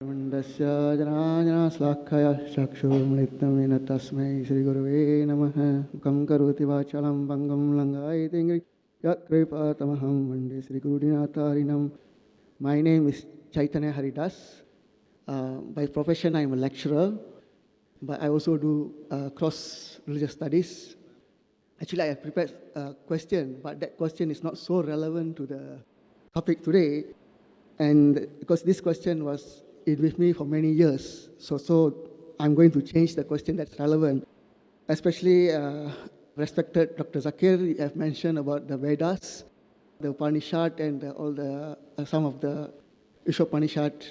Mandasya janajana slakhaya chakshurmritamena tasmai Sri Gurave namaha Mukam karoti vachalam bangam langayate yatkripatamaham Vande Sri Gurudinatarinam. My name is Chaitanya Haridas. By profession I am a lecturer, but I also do cross-religious studies. Actually I have prepared a question, but that question is not so relevant to the topic today. And because this question was with me for many years, so I'm going to change the question that's relevant. Especially respected Dr. Zakir, you have mentioned about the Vedas, the Upanishad, and all the some of the Upanishad.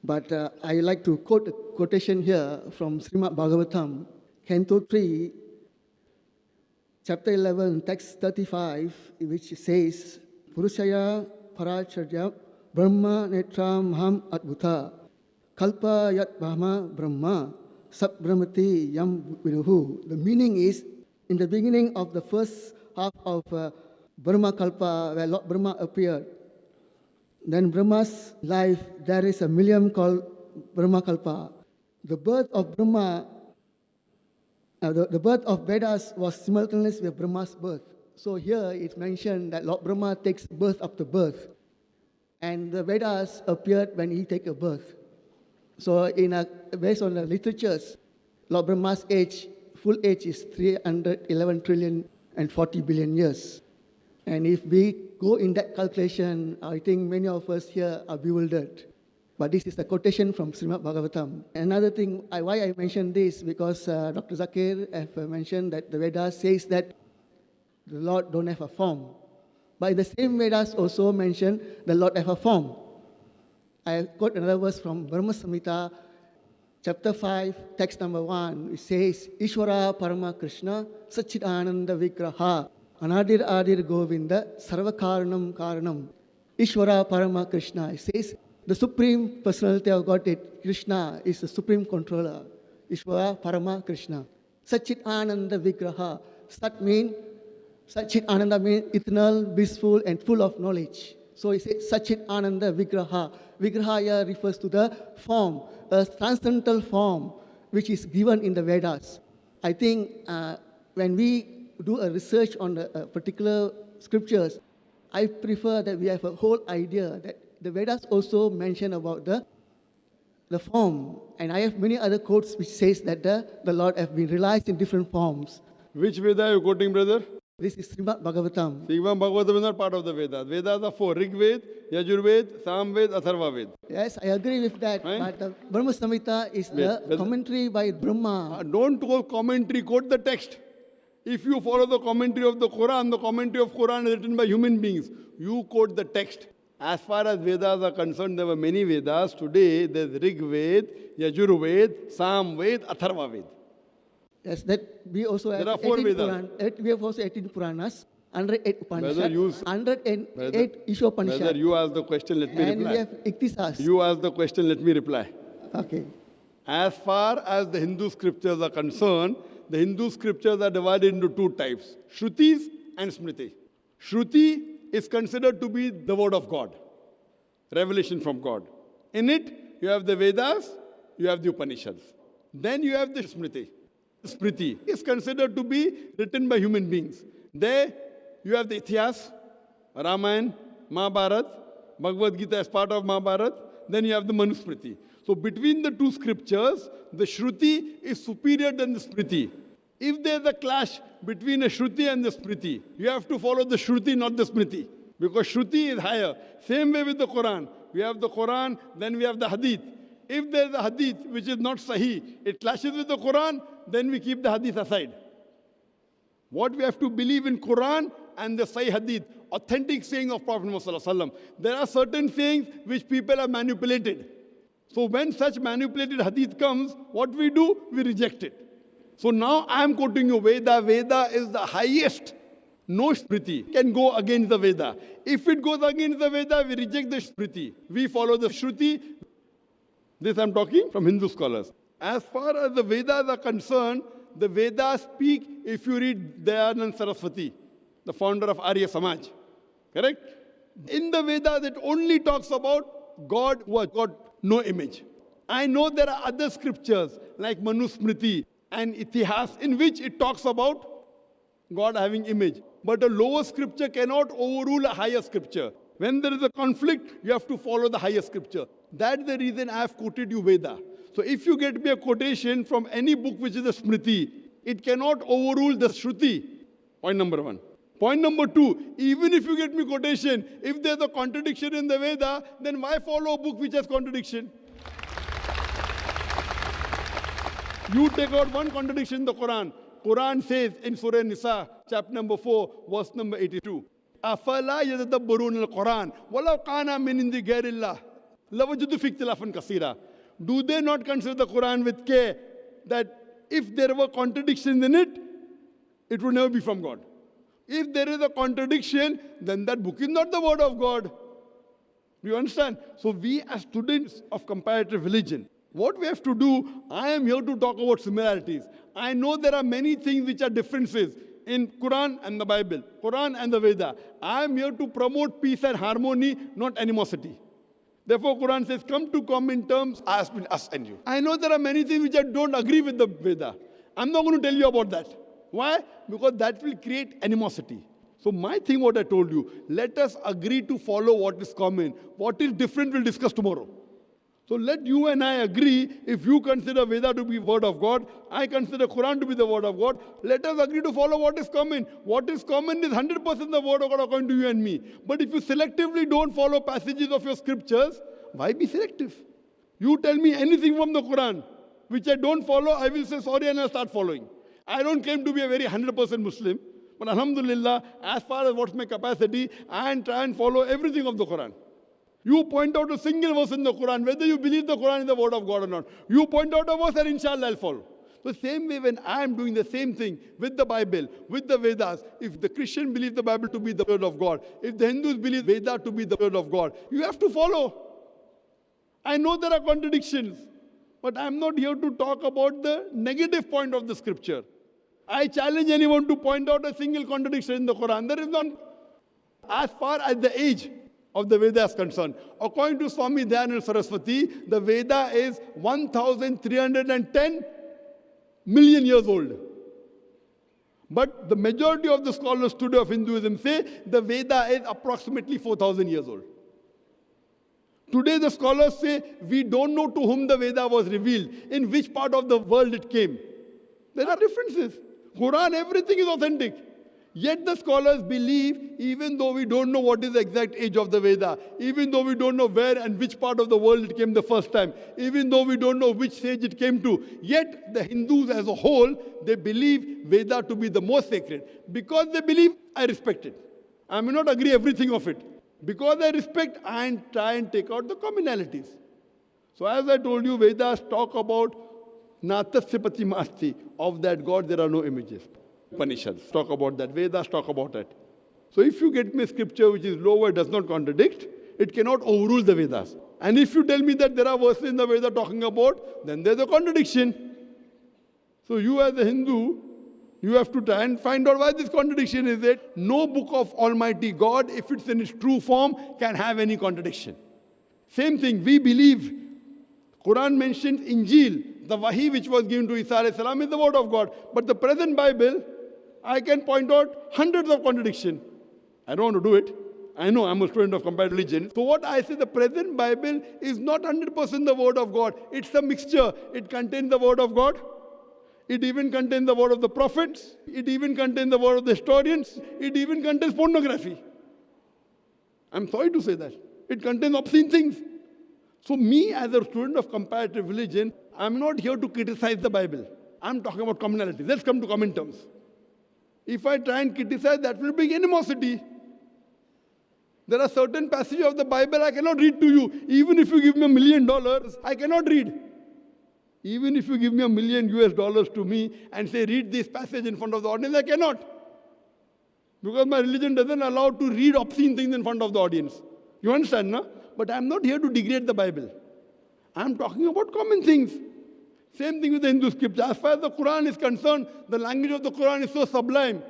But I like to quote a quotation here from Srimad Bhagavatam, Canto 3, Chapter 11, Text 35, which says, Purushaya Paracharya Brahma Netram Ham Adbhuta Kalpa Yat Brahma Brahma Sat Brahmati Yam Viduhu. The meaning is, in the beginning of the first half of Brahma Kalpa, where Lord Brahma appeared, then Brahma's life, there is a millennium called Brahma Kalpa. The birth of Brahma, the birth of Vedas was simultaneous with Brahma's birth. So here it's mentioned that Lord Brahma takes birth after birth. And the Vedas appeared when he takes a birth. So based on the literatures, Lord Brahma's age, full age is 311 trillion and 40 billion years. And if we go in that calculation, I think many of us here are bewildered. But this is a quotation from Srimad Bhagavatam. Another thing, why I mentioned this, because Dr. Zakir have mentioned that the Vedas says that the Lord don't have a form. But the same Vedas also mention the Lord have a form. I quote another verse from Brahma Samhita, chapter 5, text number 1. It says, Ishvara Parama Krishna Satchidananda Vigraha Anadir Adir Govinda Sarvakaranam Karanam. Ishvara Parama Krishna. It says, the Supreme Personality of Godhead, Krishna, is the Supreme Controller. Ishvara Parama Krishna. Satchidananda Vigraha. Satchit Ananda means eternal, blissful, and full of knowledge. So it says Satchit Ananda Vigraha. Vigraha here refers to the form, a transcendental form, which is given in the Vedas. I think when we do a research on the particular scriptures, I prefer that we have a whole idea that the Vedas also mention about the form. And I have many other quotes which says that the Lord has been realized in different forms. Which Veda are you quoting, brother? This is Srimad Bhagavatam. Srimad Bhagavatam is not part of the Vedas. Vedas are four: Rig Ved, Yajur Ved, Sam Ved, Atharva Ved. Yes, I agree with that. Right? But the Brahma Samhita is the commentary by Brahma. Don't quote commentary, quote the text. If you follow the commentary of the commentary of Quran is written by human beings. You quote the text. As far as Vedas are concerned, there were many Vedas. Today, there's Rig Ved, Yajur Ved, Sam Ved, Atharva Ved. Yes, that we also have 18 Puranas. We have also 18 Puranas, 108 Upanishads, 108 Upanishads. Brother, you ask the question, let me reply. And we have Iktisas. You ask the question, let me reply. Okay. As far as the Hindu scriptures are concerned, the Hindu scriptures are divided into two types, Shrutis and Smriti. Shruti is considered to be the word of God, revelation from God. In it, you have the Vedas, you have the Upanishads. Then you have the Smriti. Smriti is considered to be written by human beings. There you have the Ithiyas, Ramayana, Mahabharata, Bhagavad Gita as part of Mahabharata. Then you have the Manusmriti. So between the two scriptures, the Shruti is superior than the Smriti. If there is a clash between a Shruti and the Smriti, you have to follow the Shruti, not the Smriti. Because Shruti is higher. Same way with the Quran. We have the Quran, then we have the Hadith. If there is a Hadith which is not Sahih, it clashes with the Quran, then we keep the Hadith aside. What we have to believe in Quran and the Sahih Hadith, authentic saying of Prophet Muhammad. There are certain sayings which people have manipulated. So when such manipulated Hadith comes, what we do? We reject it. So now I am quoting you Veda. Veda is the highest. No Smriti can go against the Veda. If it goes against the Veda, we reject the Smriti. We follow the Shruti. This I am talking from Hindu scholars. As far as the Vedas are concerned, the Vedas speak, if you read Dayanand Saraswati, the founder of Arya Samaj, correct? In the Vedas, it only talks about God who has got no image. I know there are other scriptures like Manusmriti and Itihas in which it talks about God having image. But a lower scripture cannot overrule a higher scripture. When there is a conflict, you have to follow the higher scripture. That's the reason I have quoted you Veda. So if you get me a quotation from any book which is a Smriti, it cannot overrule the Shruti. Point number one. Point number two, even if you get me quotation, if there's a contradiction in the Veda, then why follow a book which has contradiction? You take out one contradiction in the Quran. Quran says in Surah Nisa, chapter number 4, verse number 82, أَفَلَا يَتَدَبَّرُونَ الْقُرْآنَ وَلَوْ كَانَ مِنْ عِنْدِ غَيْرِ اللَّهِ لَوَجَدُوا فِيهِ اخْتِلَافًا كَثِيرًا. Do they not consider the Quran with care that if there were contradictions in it, it would never be from God? If there is a contradiction, then that book is not the word of God. Do you understand? So we as students of comparative religion, what we have to do, I am here to talk about similarities. I know there are many things which are differences in Quran and the Bible, Quran and the Veda. I am here to promote peace and harmony, not animosity. Therefore, Quran says, come to common terms as between us and you. I know there are many things which I don't agree with the Veda. I'm not going to tell you about that. Why? Because that will create animosity. So my thing, what I told you, let us agree to follow what is common. What is different, we'll discuss tomorrow. So let you and I agree, if you consider Veda to be word of God, I consider Quran to be the word of God, let us agree to follow what is common. What is common is 100% the word of God according to you and me. But if you selectively don't follow passages of your scriptures, why be selective? You tell me anything from the Quran, which I don't follow, I will say sorry and I'll start following. I don't claim to be a very 100% Muslim, but alhamdulillah, as far as what's my capacity, I try and follow everything of the Quran. You point out a single verse in the Quran, whether you believe the Quran is the word of God or not. You point out a verse and inshallah I'll follow. The same way when I am doing the same thing with the Bible, with the Vedas, if the Christian believes the Bible to be the word of God, if the Hindus believe Veda to be the word of God, you have to follow. I know there are contradictions, but I'm not here to talk about the negative point of the scripture. I challenge anyone to point out a single contradiction in the Quran. There is none. As far as the age of the Veda is concerned, according to Swami Dayananda Saraswati, the Veda is 1,310 million years old. But the majority of the scholars today of Hinduism say the Veda is approximately 4,000 years old. Today the scholars say we don't know to whom the Veda was revealed, in which part of the world it came. There are differences. Quran, everything is authentic. Yet the scholars believe, even though we don't know what is the exact age of the Veda, even though we don't know where and which part of the world it came the first time, even though we don't know which stage it came to, yet the Hindus as a whole, they believe Veda to be the most sacred. Because they believe, I respect it. I may not agree everything of it. Because I respect, I try and take out the commonalities. So as I told you, Vedas talk about Natasya Patimasti, of that God there are no images. Upanishads talk about that, Vedas talk about it. So if you get me a scripture which is lower, does not contradict, it cannot overrule the Vedas. And if you tell me that there are verses in the Veda talking about, then there's a contradiction. So you as a Hindu, you have to try and find out why this contradiction is it. No book of Almighty God, if it's in its true form, can have any contradiction. Same thing, we believe Quran mentions Injil, the Wahi which was given to Isa alayhi salam is the word of God. But the present Bible, I can point out hundreds of contradictions. I don't want to do it. I know I'm a student of comparative religion. So what I say, the present Bible is not 100% the word of God. It's a mixture. It contains the word of God. It even contains the word of the prophets. It even contains the word of the historians. It even contains pornography. I'm sorry to say that. It contains obscene things. So me as a student of comparative religion, I'm not here to criticize the Bible. I'm talking about commonality. Let's come to common terms. If I try and criticize, that will bring animosity. There are certain passages of the Bible I cannot read to you. Even if you give me $1 million, I cannot read. Even if you give me $1 million to me and say, read this passage in front of the audience, I cannot. Because my religion doesn't allow to read obscene things in front of the audience. You understand, no? But I'm not here to degrade the Bible. I'm talking about common things. Same thing with the Hindu scripture. As far as the Quran is concerned, the language of the Quran is so sublime.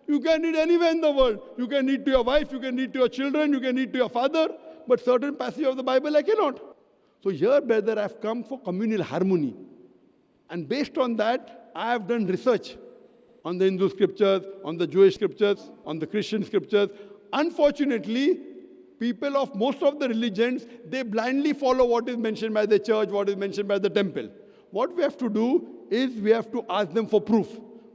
You can read anywhere in the world. You can read to your wife, you can read to your children, you can read to your father. But certain passages of the Bible I cannot. So here, brother, I have come for communal harmony. And based on that, I have done research on the Hindu scriptures, on the Jewish scriptures, on the Christian scriptures. Unfortunately, people of most of the religions, they blindly follow what is mentioned by the church, what is mentioned by the temple. What we have to do is we have to ask them for proof.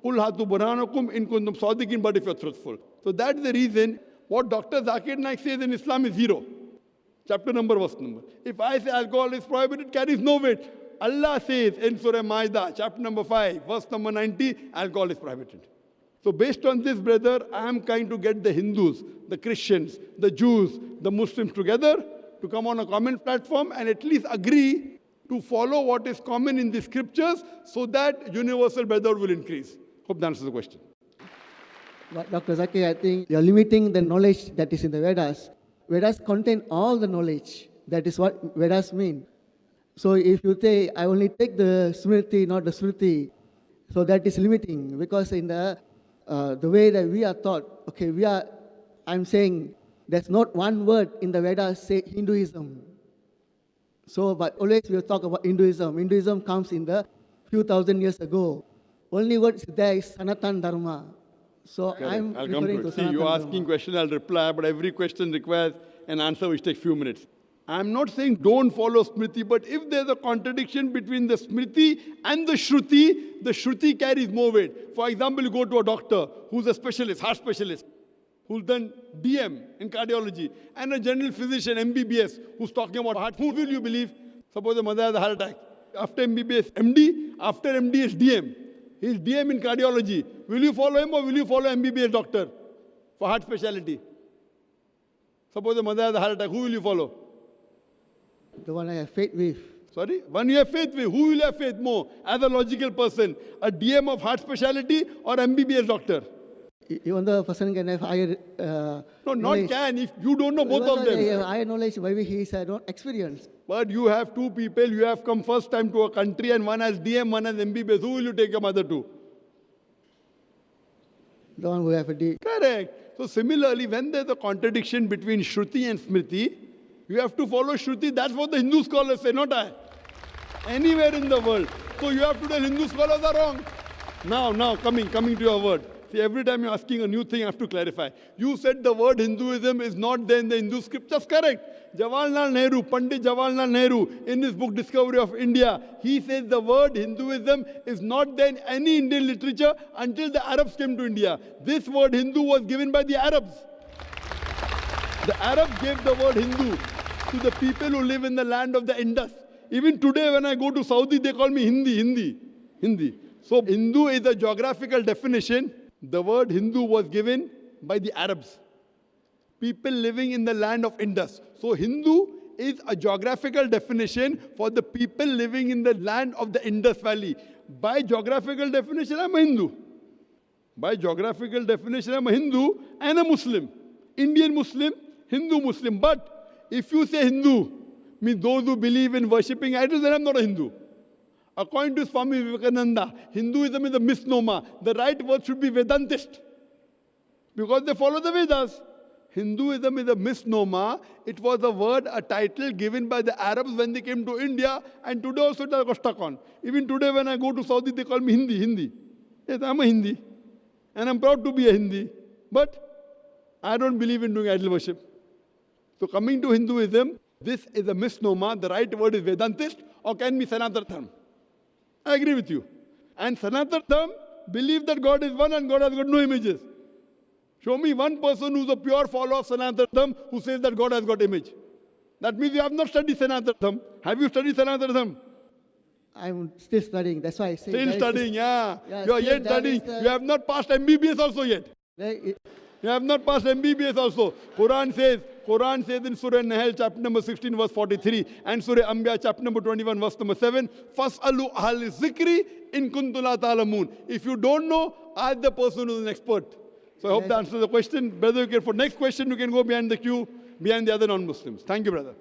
Qul hatu burhanakum in kuntum sadiqin, but if you're truthful. So that's the reason what Dr. Zakir Naik says in Islam is zero. Chapter number, verse number. If I say alcohol is prohibited, carries no weight. Allah says in Surah Maida, chapter number 5, verse number 90, alcohol is prohibited. So based on this, brother, I am trying to get the Hindus, the Christians, the Jews, the Muslims together to come on a common platform and at least agree to follow what is common in the scriptures so that universal brotherhood will increase. Hope that answers the question. Dr. Zakir, I think you're limiting the knowledge that is in the Vedas. Vedas contain all the knowledge. That is what Vedas mean. So if you say, I only take the Smriti, not the Sruti, so that is limiting, because in the way that we are taught, okay, I'm saying there's not one word in the Vedas say Hinduism. So, but always we'll talk about Hinduism. Hinduism comes in the few thousand years ago. Only word there is Sanatan Dharma. So Correct. I'm I'll referring come to to it. See, you're asking Dharma. question, I'll reply, but every question requires an answer which takes few minutes. I'm not saying don't follow Smriti, but if there's a contradiction between the Smriti and the Shruti carries more weight. For example, you go to a doctor who's a specialist, heart specialist, who's done DM in cardiology, and a general physician, MBBS, who's talking about heart. Who will you believe? Suppose the mother has a heart attack. After MBBS, MD, after MD is DM. He's DM in cardiology. Will you follow him or will you follow MBBS doctor for heart specialty? Suppose the mother has a heart attack. Who will you follow? The one I have faith with. Sorry? One you have faith with. Who will you have faith more? As a logical person, a DM of heart specialty or MBBS doctor? Even though a person can have higher No, knowledge. not can. If you don't know both of them. They have higher knowledge, maybe he is not experienced. But you have two people, you have come first time to a country and one has DM, one has MBBS. Who will you take your mother to? The one who have a D. Correct. So similarly, when there's a contradiction between Shruti and Smriti, you have to follow Shruti. That's what the Hindu scholars say, not I. Anywhere in the world. So you have to tell Hindu scholars are wrong. Now, coming to your word. See, every time you're asking a new thing, I have to clarify. You said the word Hinduism is not there in the Hindu scriptures. Correct. Jawaharlal Nehru, Pandit Jawaharlal Nehru, in his book Discovery of India, he says the word Hinduism is not there in any Indian literature until the Arabs came to India. This word Hindu was given by the Arabs. The Arabs gave the word Hindu to the people who live in the land of the Indus. Even today when I go to Saudi, they call me Hindi. So Hindu is a geographical definition. The word Hindu was given by the Arabs. People living in the land of Indus. So Hindu is a geographical definition for the people living in the land of the Indus Valley. By geographical definition, I'm a Hindu. By geographical definition, I'm a Hindu and a Muslim. Indian Muslim, Hindu Muslim. But if you say Hindu, means those who believe in worshipping idols, then I'm not a Hindu. According to Swami Vivekananda, Hinduism is a misnomer. The right word should be Vedantist. Because they follow the Vedas. Hinduism is a misnomer. It was a word, a title given by the Arabs when they came to India, and today also it has got stuck on. Even today when I go to Saudi, they call me Hindi. Yes, I'm a Hindi. And I'm proud to be a Hindi. But I don't believe in doing idol worship. So coming to Hinduism, this is a misnomer. The right word is Vedantist or can be Sanatana Dharma. I agree with you. And Sanatana Dharma believe that God is one and God has got no images. Show me one person who's a pure follower of Sanatana Dharma who says that God has got image. That means you have not studied Sanatana Dharma. Have you studied Sanatana Dharma? I'm still studying. That's why I say. Still studying, yeah. You are yet studying. You have not passed MBBS also yet. You have not passed MBBS also. Quran says in Surah Naik, chapter number 16, verse 43, and Surah Anbiya, chapter number 21, verse number 7, فَاسْأَلُوا أَهْلِ الذِّكْرِ إِن كُنتُمْ لَا تَعْلَمُونَ. If you don't know, ask the person who's an expert. So I hope that answers the question. Brother, for next question, you can go behind the queue, behind the other non-Muslims. Thank you, brother.